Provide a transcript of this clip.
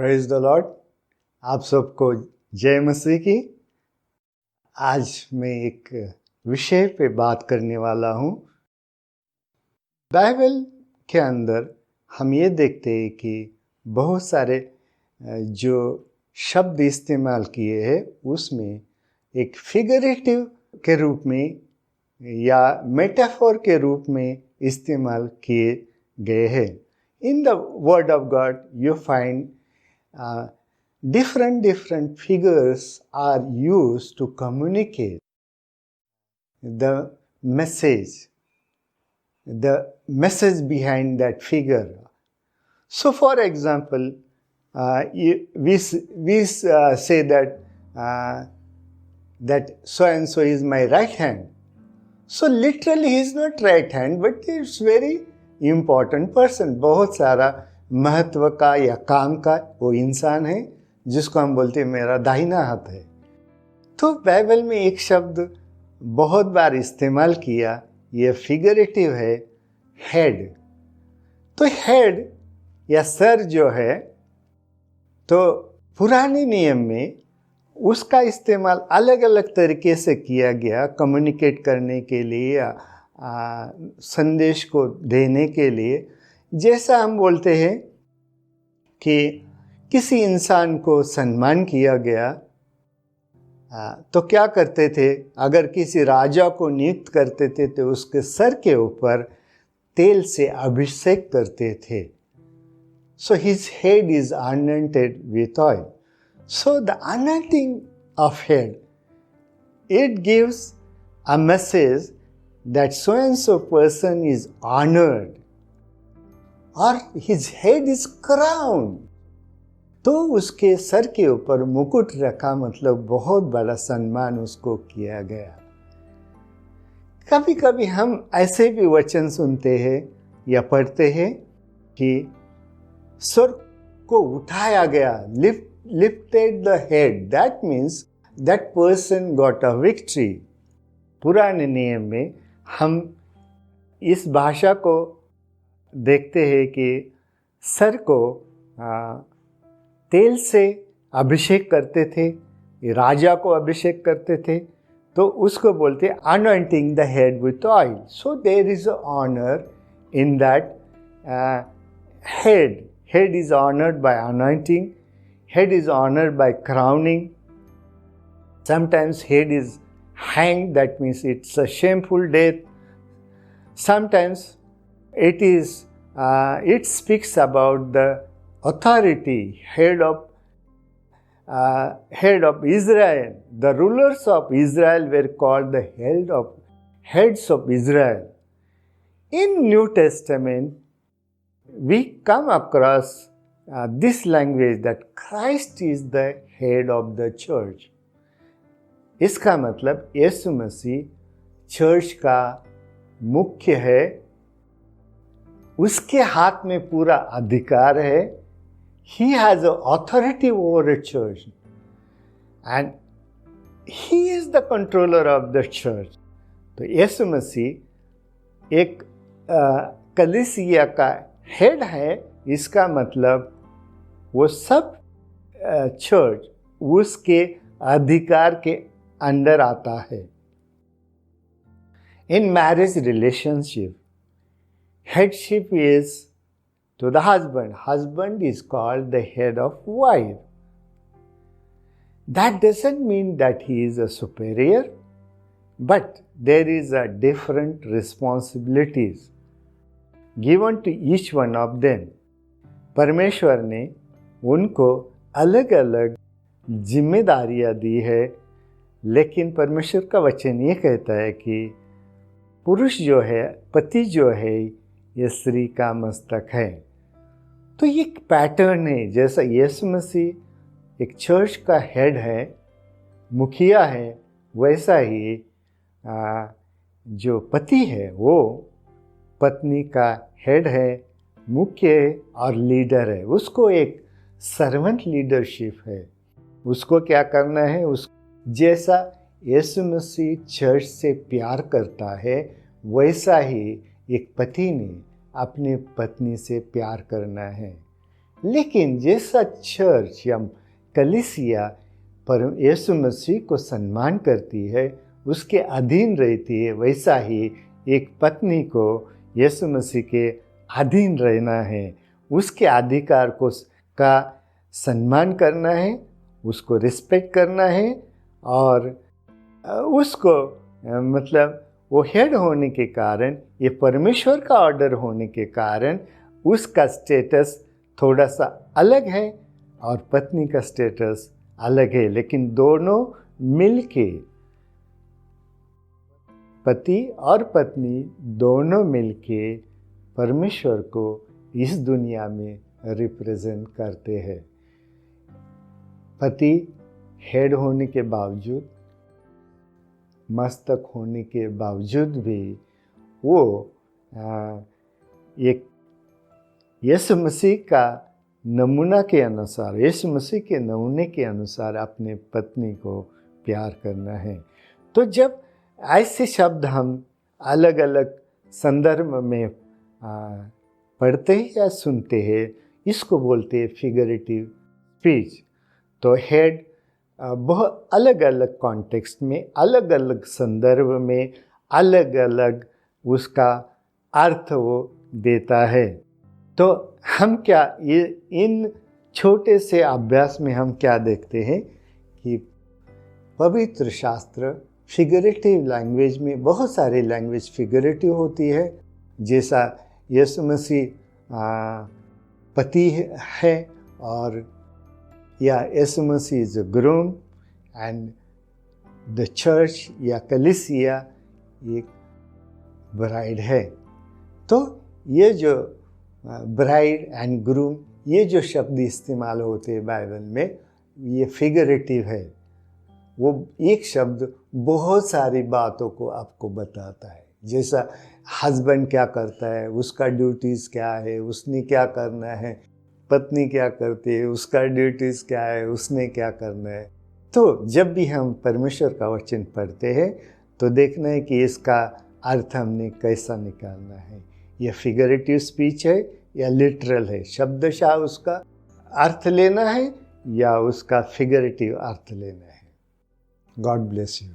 Praise the Lord. आप सबको जय मसीह की। आज मैं एक विषय पे बात करने वाला हूँ। बाइबल के अंदर हम ये देखते हैं कि बहुत सारे जो शब्द इस्तेमाल किए हैं उसमें एक फिगरेटिव के रूप में या मेटाफोर के रूप में इस्तेमाल किए गए हैं। In the word of God you find different figures are used to communicate the message behind that figure. So for example, we say that that so and so is my right hand. So literally he is not right hand, but it's very important person. बहुत सारा महत्व का या काम का वो इंसान है जिसको हम बोलते हैं मेरा दाहिना हाथ है। तो बाइबल में एक शब्द बहुत बार इस्तेमाल किया, ये फिगरेटिव है, हेड। तो हेड या सर जो है, तो पुराने नियम में उसका इस्तेमाल अलग अलग तरीके से किया गया, कम्युनिकेट करने के लिए या संदेश को देने के लिए। जैसा हम बोलते हैं कि किसी इंसान को सम्मान किया गया, तो क्या करते थे, अगर किसी राजा को नियुक्त करते थे तो उसके सर के ऊपर तेल से अभिषेक करते थे। So his head is anointed with oil. So the anointing of head, it gives a message that so and so person is honored or his head is crowned. तो उसके सर के ऊपर मुकुट रखा, मतलब बहुत बड़ा सम्मान उसको किया गया। कभी कभी हम ऐसे भी वचन सुनते हैं या पढ़ते हैं कि सर को उठाया गया, lifted the head. That means that person got a victory. पुराने नियम में हम इस भाषा को देखते हैं कि सर को तेल से अभिषेक करते थे, राजा को अभिषेक करते थे, तो उसको बोलते anointing the head with oil. So there is a honor in that head. Head is honored by anointing. Head is honored by crowning. Sometimes head is hanged, that means it's a shameful death. Sometimes it speaks about the authority, head of Israel. The rulers of Israel were called the heads of Israel. In New Testament, we come across this language that Christ is the head of the church. इसका मतलब यीशु मसीह church का मुख्य है, उसके हाथ में पूरा अधिकार है। He has authority over a church and he is the controller of the church. तो यीशु मसीह एक कलीसिया का हेड है, इसका मतलब वो सब चर्च उसके अधिकार के अंडर आता है। In marriage relationship, headship is to the husband. Husband is called the head of wife. That doesn't mean that he is a superior, but there is a different responsibilities given to each one of them. परमेश्वर ने उनको अलग अलग जिम्मेदारियां दी है, लेकिन परमेश्वर का वचन ये कहता है कि पुरुष जो है, पति जो है, ये स्त्री का मस्तक है। तो ये एक पैटर्न है, जैसा यीशु मसीह एक चर्च का हेड है, मुखिया है, वैसा ही जो पति है वो पत्नी का हेड है, मुख्य है और लीडर है। उसको एक सर्वेंट लीडरशिप है, उसको क्या करना है, उस जैसा यीशु मसीह चर्च से प्यार करता है वैसा ही एक पति ने अपने पत्नी से प्यार करना है। लेकिन जैसा चर्च या कलीसिया पर यीशु मसीह को सम्मान करती है, उसके अधीन रहती है, वैसा ही एक पत्नी को यीशु मसीह के अधीन रहना है, उसके अधिकार को का सम्मान करना है, उसको रिस्पेक्ट करना है और उसको मतलब वो हेड होने के कारण, ये परमेश्वर का ऑर्डर होने के कारण उसका स्टेटस थोड़ा सा अलग है और पत्नी का स्टेटस अलग है, लेकिन दोनों मिलके, पति और पत्नी दोनों मिलके परमेश्वर को इस दुनिया में रिप्रेजेंट करते हैं। पति हेड होने के बावजूद, मस्तक होने के बावजूद भी वो एक यीशु मसीह का नमूना के अनुसार, यीशु मसीह के नमूने के अनुसार अपने पत्नी को प्यार करना है। तो जब ऐसे शब्द हम अलग अलग संदर्भ में पढ़ते हैं या सुनते हैं, इसको बोलते हैं फिगरेटिव स्पीच। तो हेड बहुत अलग अलग कॉन्टेक्स्ट में, अलग अलग संदर्भ में, अलग अलग उसका अर्थ वो देता है। तो हम क्या ये इन छोटे से अभ्यास में हम क्या देखते हैं कि पवित्र शास्त्र फिगरेटिव लैंग्वेज में, बहुत सारी लैंग्वेज फिगरेटिव होती है, जैसा यीशु मसीह पति है और या यीशु मसीह is a groom and the church या कलीसिया एक ब्राइड है। तो ये जो ब्राइड एंड ग्रूम, ये जो शब्द इस्तेमाल होते हैं बाइबल में, ये फिगरेटिव है। वो एक शब्द बहुत सारी बातों को आपको बताता है, जैसा हस्बैंड क्या करता है, उसका ड्यूटीज़ क्या है, उसने क्या करना है, पत्नी क्या करती है, उसका ड्यूटीज़ क्या है, उसने क्या करना है। तो जब भी हम परमेश्वर का वचन पढ़ते हैं तो देखना है कि इसका अर्थ हमने कैसा निकालना है। यह फिगरेटिव स्पीच है या लिटरल है, शब्दशः उसका अर्थ लेना है या उसका फिगरेटिव अर्थ लेना है। God bless you.